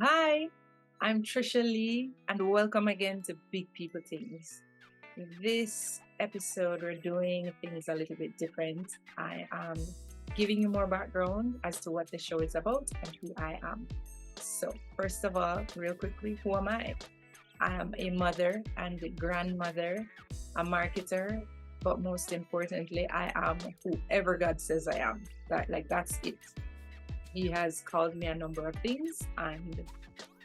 Hi, I'm Trisha Lee, and welcome again to Big Ppl Tings. This episode, we're doing things a little bit different. I am giving you more background as to what the show is about and who I am. So, first of all, real quickly, who am I? I am a mother and a grandmother, a marketer, but most importantly, I am whoever God says I am. That's it. He has called me a number of things, and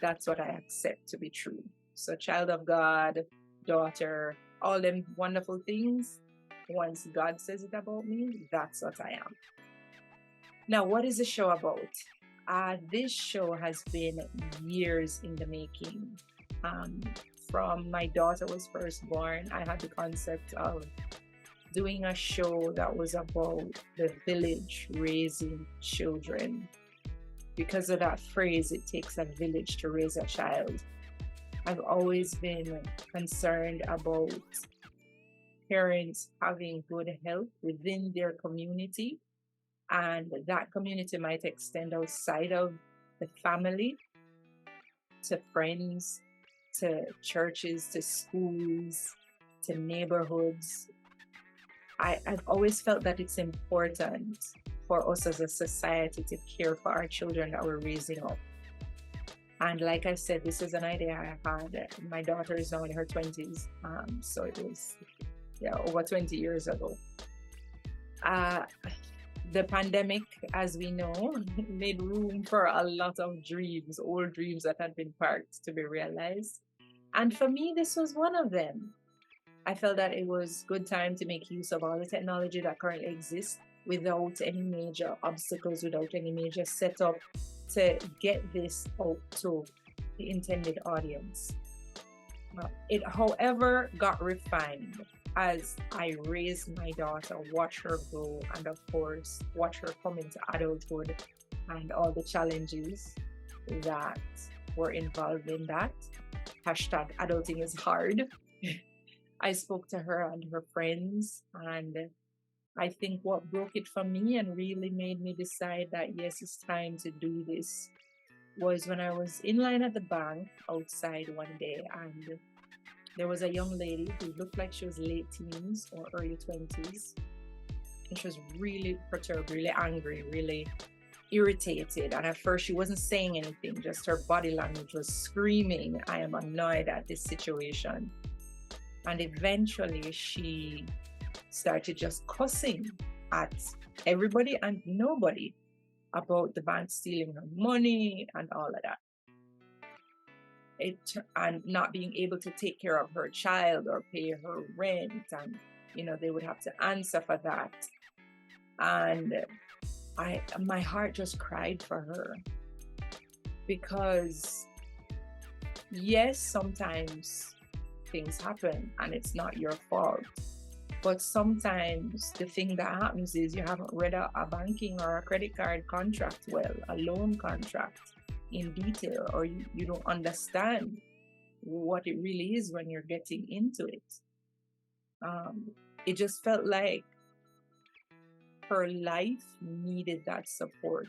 that's what I accept to be true. So, child of God, daughter, all them wonderful things, once God says it about me, that's what I am. Now, what is the show about? This show has been years in the making. Um, from my daughter was first born, I had the concept of doing a show that was about the village raising children. Because of that phrase, it takes a village to raise a child. I've always been concerned about parents having good health within their community, and that community might extend outside of the family to friends, to churches, to schools, to neighborhoods. I've always felt that it's important for us as a society to care for our children that we're raising up. And like I said, this is an idea I had. My daughter is now in her 20s. So it was over 20 years ago. The pandemic, as we know, made room for a lot of dreams, old dreams that had been parked to be realized. And for me, this was one of them. I felt that it was good time to make use of all the technology that currently exists without any major obstacles, without any major setup, to get this out to the intended audience. It, however, got refined as I raised my daughter, watch her grow, and of course, watch her come into adulthood and all the challenges that were involved in that. Hashtag adulting is hard. I spoke to her and her friends, and I think what broke it for me and really made me decide that yes, it's time to do this was when I was in line at the bank outside one day, and there was a young lady who looked like she was late teens or early 20s. And she was really perturbed, really angry, really irritated. And at first, she wasn't saying anything, just her body language was screaming, I am annoyed at this situation. And eventually, she started just cussing at everybody and nobody about the bank stealing her money and all of that. And not being able to take care of her child or pay her rent, and they would have to answer for that. And my heart just cried for her, because yes, sometimes things happen and it's not your fault. But sometimes the thing that happens is you haven't read a banking or a credit card contract well, a loan contract in detail, or you don't understand what it really is when you're getting into it. It just felt like her life needed that support.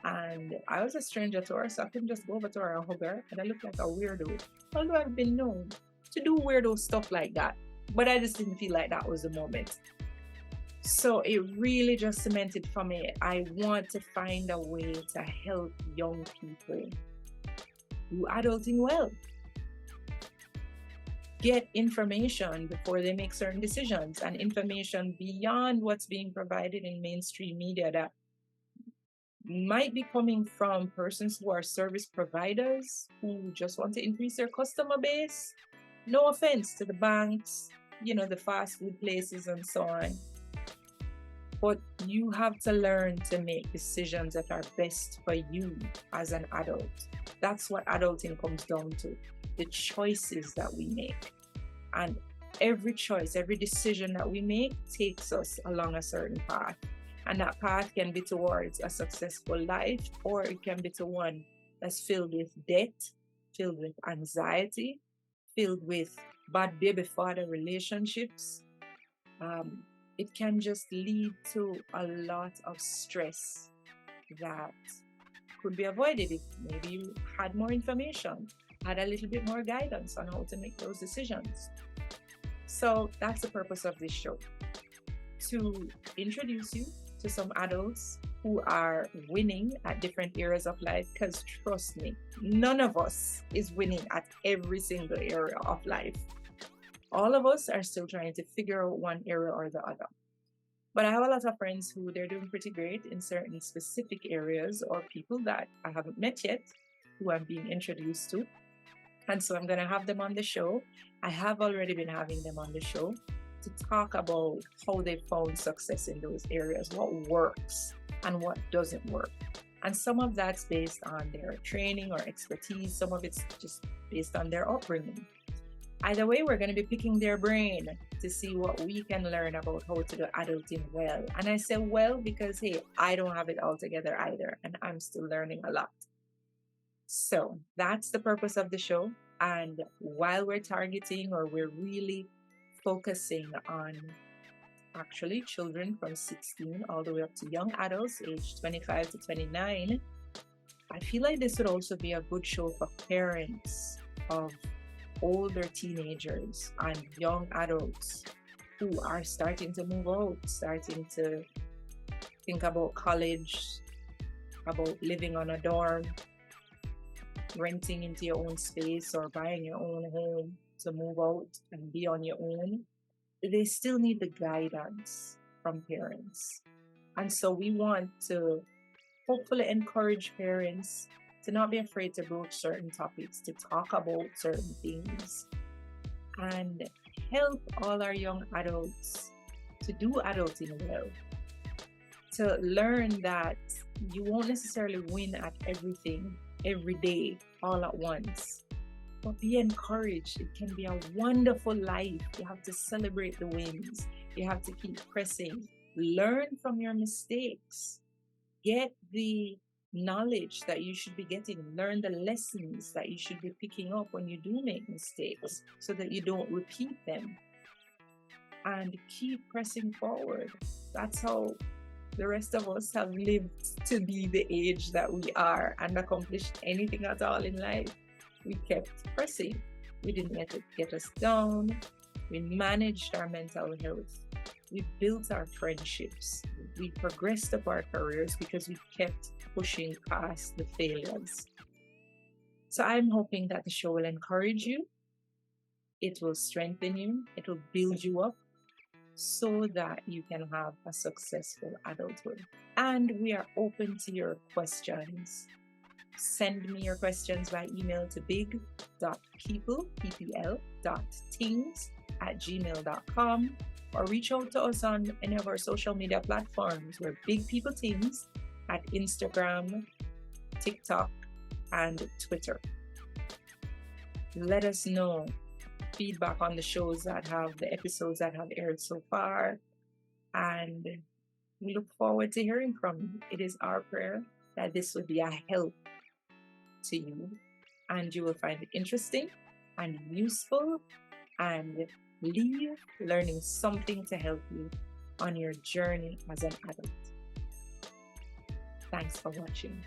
And I was a stranger to her, so I couldn't just go over to her and hug her, and I looked like a weirdo. Although I've been known to do weirdo stuff like that, but I just didn't feel like that was the moment. So it really just cemented for me, I want to find a way to help young people do adulting well. Get information before they make certain decisions, and information beyond what's being provided in mainstream media that might be coming from persons who are service providers who just want to increase their customer base. No offense to the banks, the fast food places and so on. But you have to learn to make decisions that are best for you as an adult. That's what adulting comes down to, the choices that we make. And every choice, every decision that we make takes us along a certain path. And that path can be towards a successful life, or it can be to one that's filled with debt, filled with anxiety, filled with bad baby father relationships. It can just lead to a lot of stress that could be avoided if maybe you had more information, had a little bit more guidance on how to make those decisions. So that's the purpose of this show, to introduce you to some adults who are winning at different areas of life. Because trust me, none of us is winning at every single area of life. All of us are still trying to figure out one area or the other. But I have a lot of friends who they're doing pretty great in certain specific areas, or people that I haven't met yet who I'm being introduced to. And so I'm going to have them on the show. I have already been having them on the show to talk about how they found success in those areas, what works and what doesn't work. And some of that's based on their training or expertise. Some of it's just based on their upbringing. Either way, we're going to be picking their brain to see what we can learn about how to do adulting well. And I say well because, hey, I don't have it all together either, and I'm still learning a lot. So that's the purpose of the show. And while we're targeting, or we're really focusing on actually children from 16 all the way up to young adults aged 25 to 29, I feel like this would also be a good show for parents of older teenagers and young adults who are starting to move out, starting to think about college, about living on a dorm, renting into your own space, or buying your own home to move out and be on your own. They still need the guidance from parents. And so we want to hopefully encourage parents to not be afraid to broach certain topics, to talk about certain things, and help all our young adults to do adulting well, to learn that you won't necessarily win at everything every day all at once, but be encouraged. It can be a wonderful life. You have to celebrate the wins. You have to keep pressing. Learn from your mistakes. Get the knowledge that you should be getting. Learn the lessons that you should be picking up when you do make mistakes so that you don't repeat them. And keep pressing forward. That's how the rest of us have lived to be the age that we are and accomplished anything at all in life. We kept pressing. We didn't let it get us down. We managed our mental health. We built our friendships. We progressed up our careers because we kept pushing past the failures. So I'm hoping that the show will encourage you. It will strengthen you. It will build you up so that you can have a successful adulthood. And we are open to your questions. Send me your questions by email to big.ppl.tings@gmail.com, or reach out to us on any of our social media platforms. We're Big Ppl Tings at Instagram, TikTok, and Twitter. Let us know feedback on the shows that have the episodes that have aired so far, and we look forward to hearing from you. It is our prayer that this would be a help to you, and you will find it interesting and useful, and leave learning something to help you on your journey as an adult. Thanks for watching.